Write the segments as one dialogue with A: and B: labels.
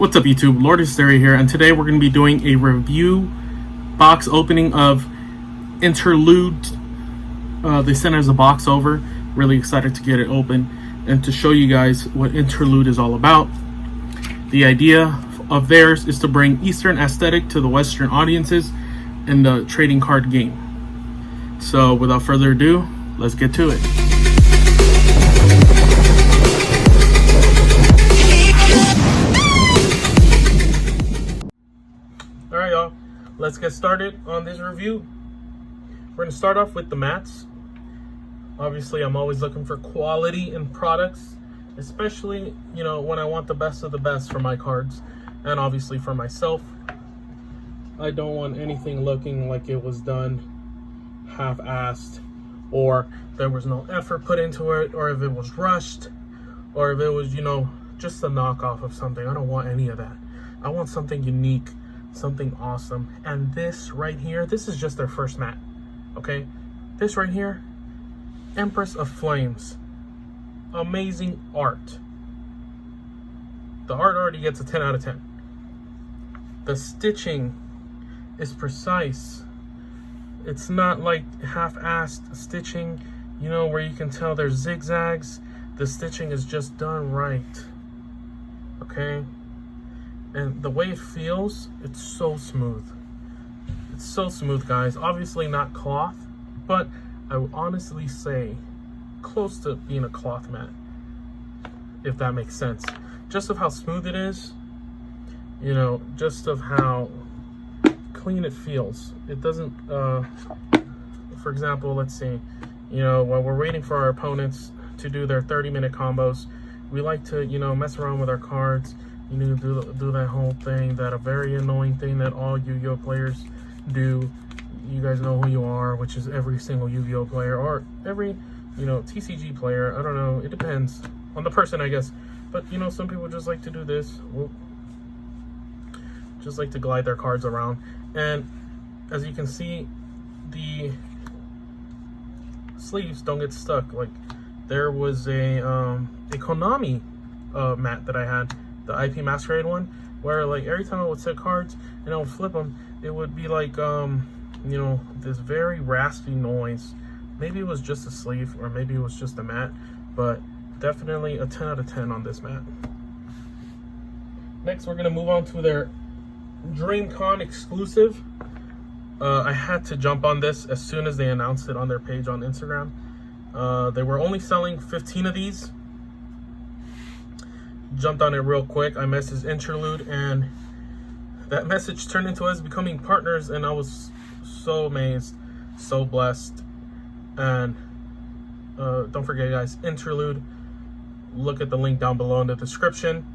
A: What's up YouTube, Lordhysteria here, and today we're going to be doing a review box opening of Interlude. They sent us a box over, really excited to get it open and to show you guys what Interlude is all about. The idea of theirs is to bring Eastern aesthetic to the Western audiences in the trading card game. So without further ado, let's get to it. Alright y'all, let's get started on this review. We're going to start off with the mats. Obviously, I'm always looking for quality in products, especially, you know, when I want the best of the best for my cards, and obviously for myself. I don't want anything looking like it was done half-assed, or there was no effort put into it, or if it was rushed, or if it was, you know, just a knockoff of something. I don't want any of that. I want something unique, something awesome. And this right here, this is just their first mat, okay? This right here, Empress of Flames. Amazing art. The art already gets a 10 out of 10. The stitching is precise. It's not like half-assed stitching, you know, where you can tell there's zigzags. The stitching is just done right, okay? And the way it feels, it's so smooth. It's so smooth, guys. Obviously not cloth, but I would honestly say close to being a cloth mat, if that makes sense. Just of how smooth it is, you know, just of how clean it feels. It doesn't, for example, let's see, you know, while we're waiting for our opponents to do their 30-minute combos, we like to, you know, mess around with our cards. You need to do that whole thing, that a very annoying thing that all Yu-Gi-Oh players do. You guys know who you are, which is every single Yu-Gi-Oh player, or every, you know, TCG player. I don't know, it depends on the person, I guess. But, you know, some people just like to do this. Just like to glide their cards around. And as you can see, the sleeves don't get stuck. Like, there was a Konami mat that I had, the IP Masquerade one, where like every time I would set cards and I would flip them, it would be like, you know, this very raspy noise. Maybe it was just a sleeve, or maybe it was just a mat, but definitely a 10 out of 10 on this mat. Next, we're going to move on to their DreamCon exclusive. I had to jump on this as soon as they announced it on their page on Instagram. They were only selling 15 of these. Jumped on it real quick. I messaged Interlude, and that message turned into us becoming partners, and I was so amazed, so blessed. And don't forget, guys, Interlude, look at the link down below in the description.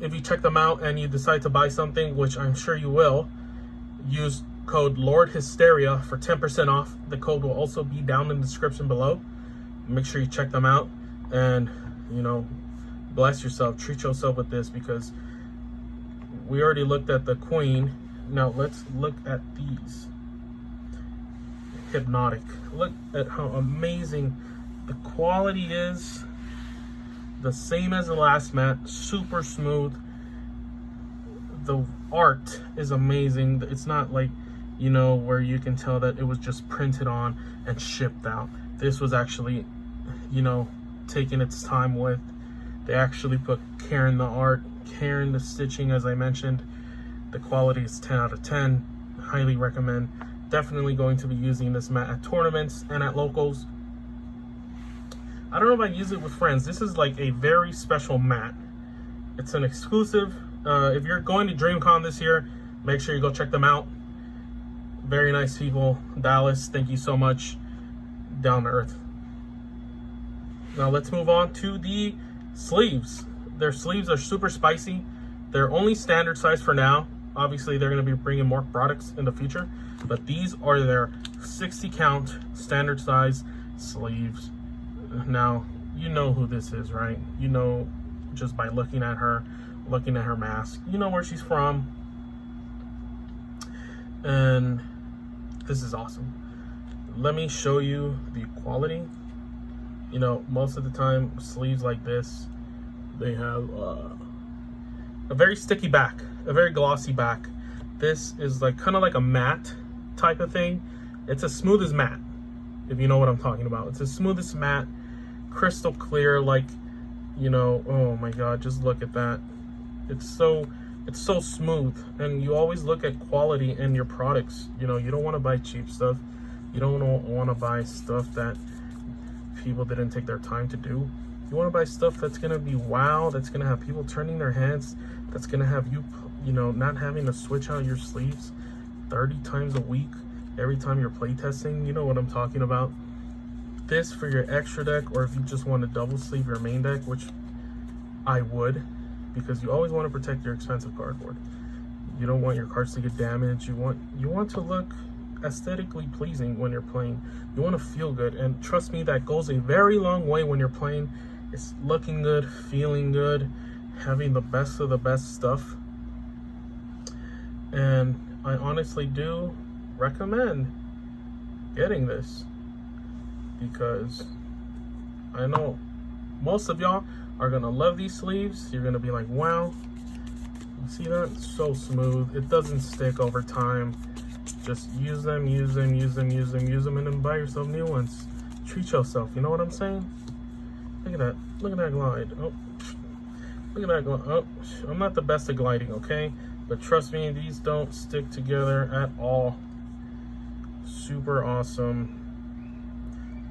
A: If you check them out and you decide to buy something, which I'm sure you will, use code Lordhysteria for 10% off. The code will also be down in the description below. Make sure you check them out, and, you know, bless yourself, treat yourself with this, because we already looked at the Queen. Now let's look at these. Hypnotic. Look at how amazing the quality is. The same as the last mat, super smooth. The art is amazing. It's not like, you know, where you can tell that it was just printed on and shipped out. This was actually, you know, taking its time with. They actually put care in the art, care in the stitching, as I mentioned. The quality is 10 out of 10. Highly recommend. Definitely going to be using this mat at tournaments and at locals. I don't know if I use it with friends. This is like a very special mat. It's an exclusive. If you're going to DreamCon this year, make sure you go check them out. Very nice people. Dallas, thank you so much. Down to earth. Now let's move on to the sleeves. Their sleeves are super spicy. They're only standard size for now. Obviously, they're going to be bringing more products in the future, but these are their 60 count standard size sleeves. Now, you know who this is, right? You know, just by looking at her mask, you know where she's from. And this is awesome. Let me show you the quality. You know, most of the time sleeves like this, they have a very sticky back, a very glossy back. This is like kind of like a matte type of thing. It's as smooth as matte, if you know what I'm talking about. It's as smooth as matte, crystal clear, like, you know, oh my God, just look at that. It's so smooth. And you always look at quality in your products. You know, you don't want to buy cheap stuff. You don't want to buy stuff that people didn't take their time to do. You want to buy stuff that's going to be wow, that's going to have people turning their heads, that's going to have you, you know, not having to switch out your sleeves 30 times a week every time you're playtesting. You know what I'm talking about. This for your extra deck, or if you just want to double sleeve your main deck, which I would, because you always want to protect your expensive cardboard. You don't want your cards to get damaged. You want to look aesthetically pleasing when you're playing. You want to feel good, and trust me, that goes a very long way when you're playing. It's looking good, feeling good, having the best of the best stuff. And I honestly do recommend getting this, because I know most of y'all are gonna love these sleeves. You're gonna be like, wow, you see that? It's so smooth. It doesn't stick over time. Just use them, use them, use them, use them, use them, and then buy yourself new ones. Treat yourself, you know what I'm saying? Look at that, look at that glide. Oh, look at that glide. Oh, I'm not the best at gliding, okay? But trust me, these don't stick together at all. Super awesome.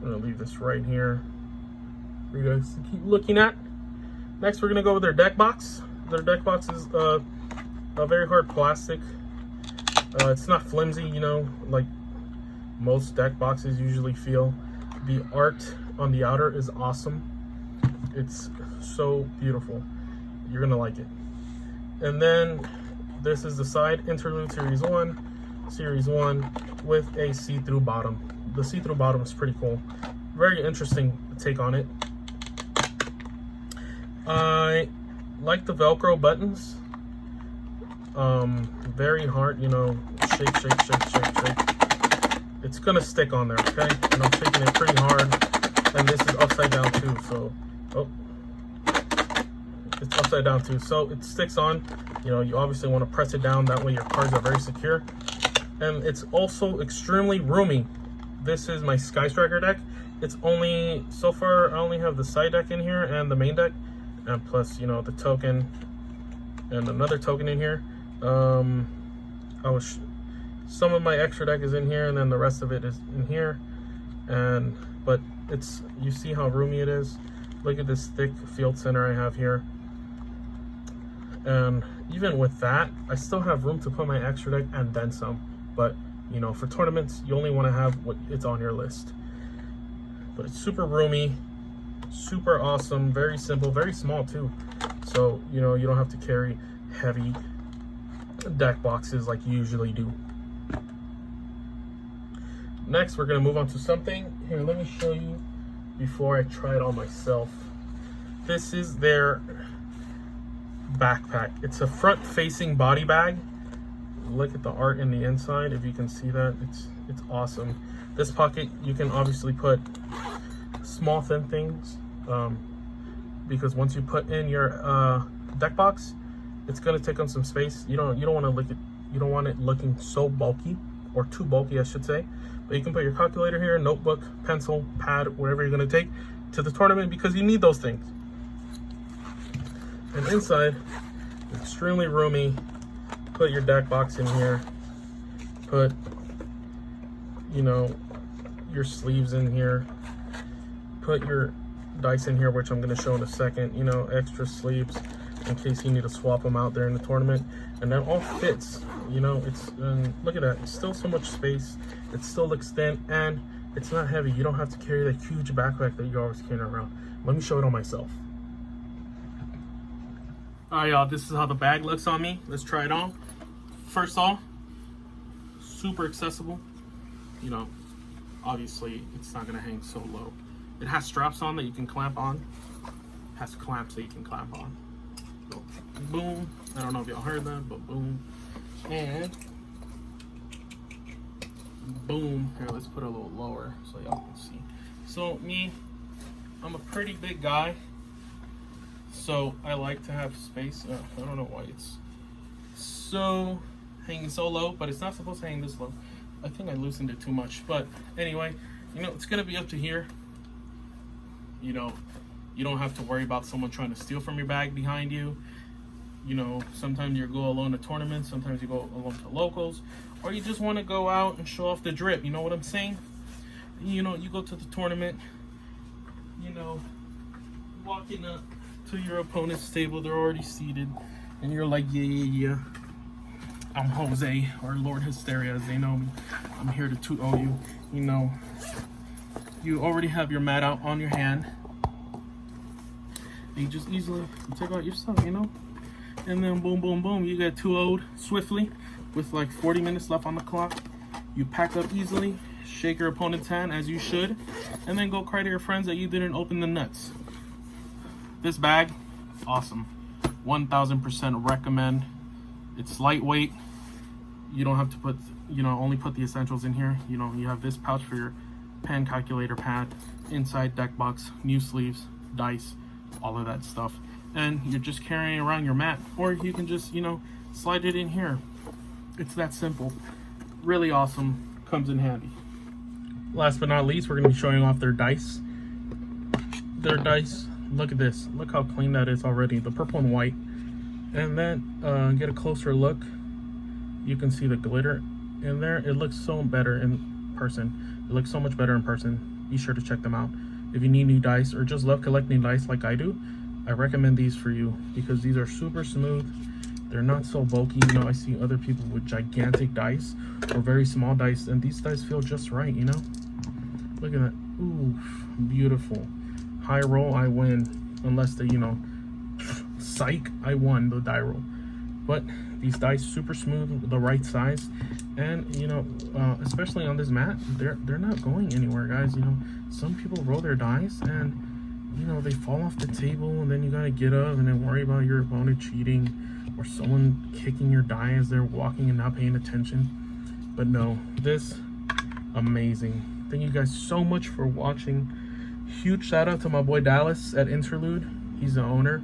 A: I'm gonna leave this right here for you guys to keep looking at. Next, we're gonna go with their deck box. Their deck box is a very hard plastic. It's not flimsy, you know, like most deck boxes usually feel. The art on the outer is awesome. It's so beautiful. You're gonna like it. And then this is the side, Interlude Series 1, with a see-through bottom. The see-through bottom is pretty cool. Very interesting take on it. I like the Velcro buttons. Very hard, you know, shake, shake, shake, shake, shake. It's gonna stick on there, okay? And I'm shaking it pretty hard. And this is upside down too, so, oh. It's upside down too, so it sticks on. You know, you obviously want to press it down, that way your cards are very secure. And it's also extremely roomy. This is my Sky Striker deck. It's only, so far, I only have the side deck in here and the main deck. And plus, you know, the token and another token in here. Some of my extra deck is in here, and then the rest of it is in here. But it's, you see how roomy it is. Look at this thick field center I have here. And even with that, I still have room to put my extra deck and then some. But, you know, for tournaments, you only want to have what it's on your list. But it's super roomy, super awesome, very simple, very small too. So, you know, you don't have to carry heavy deck boxes like you usually do. Next, we're going to move on to something. Here, let me show you before I try it on myself. This is their backpack. It's a front-facing body bag. Look at the art in the inside. If you can see that, it's awesome. This pocket, you can obviously put small thin things, because once you put in your deck box, it's going to take up some space. You don't want to look at, you don't want it looking so bulky, or too bulky I should say. But you can put your calculator here, notebook, pencil, pad, whatever you're going to take to the tournament, because you need those things. And inside, extremely roomy. Put your deck box in here. Put, you know, your sleeves in here. Put your dice in here, which I'm going to show in a second. You know, extra sleeves in case you need to swap them out there in the tournament. And that all fits. You know, it's, look at that. It's still so much space. It still looks thin, and it's not heavy. You don't have to carry that huge backpack that you're always carrying around. Let me show it on myself. Alright, y'all, this is how the bag looks on me. Let's try it on. First off, super accessible. You know, obviously it's not gonna hang so low. It has straps on that you can clamp on. It has clamps that you can clamp on. So, boom. I don't know if y'all heard that, but boom. And boom. Here, let's put it a little lower so y'all can see. So me, I'm a pretty big guy. So I like to have space. I don't know why it's so hanging so low, but it's not supposed to hang this low. I think I loosened it too much. But anyway, you know, it's gonna be up to here. You know, you don't have to worry about someone trying to steal from your bag behind you. You know, sometimes you go alone to tournaments, sometimes you go alone to locals, or you just want to go out and show off the drip. You know what I'm saying? You know, you go to the tournament, you know, walking up to your opponent's table, they're already seated, and you're like, yeah, I'm Jose, or Lordhysteria as they know me. I'm here to 2-0 you. You know, you already have your mat out on your hand. You just easily take out your stuff, you know? And then boom, boom, boom, you get 2-0'd swiftly with like 40 minutes left on the clock. You pack up easily, shake your opponent's hand as you should, and then go cry to your friends that you didn't open the nuts. This bag, awesome. 1000% recommend. It's lightweight. You don't have to put, you know, only put the essentials in here. You know, you have this pouch for your pen, calculator, pad, inside deck box, new sleeves, dice, all of that stuff. And you're just carrying around your mat, or you can just, you know, slide it in here. It's that simple. Really awesome. Comes in handy. Last but not least, we're going to be showing off their dice. Their dice, look at this. Look how clean that is already. The purple and white. And then get a closer look. You can see the glitter in there. It looks so better in person. It looks so much better in person. Be sure to check them out. If you need new dice or just love collecting dice like I do, I recommend these for you because these are super smooth. They're not so bulky. You know, I see other people with gigantic dice or very small dice, and these dice feel just right, you know? Look at that. Ooh, beautiful. High roll, I win. Unless they, you know, psych, I won the die roll. But these dice super smooth, the right size, and you know, especially on this mat, they're not going anywhere, guys. You know, some people roll their dice and you know they fall off the table, and then you gotta get up and then worry about your opponent cheating or someone kicking your die as they're walking and not paying attention. But no, this amazing. Thank you guys so much for watching. Huge shout out to my boy Dallas at Interlude. He's the owner.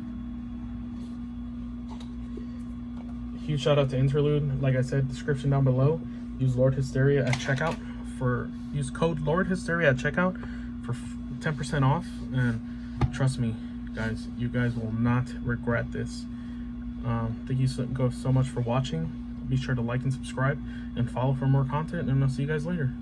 A: Huge shout out to Interlude. Like I said, description down below. Use Lordhysteria at checkout use code Lordhysteria at checkout for 10% off. And trust me, guys, you guys will not regret this. Thank you so much for watching. Be sure to like and subscribe and follow for more content, and I'll see you guys later.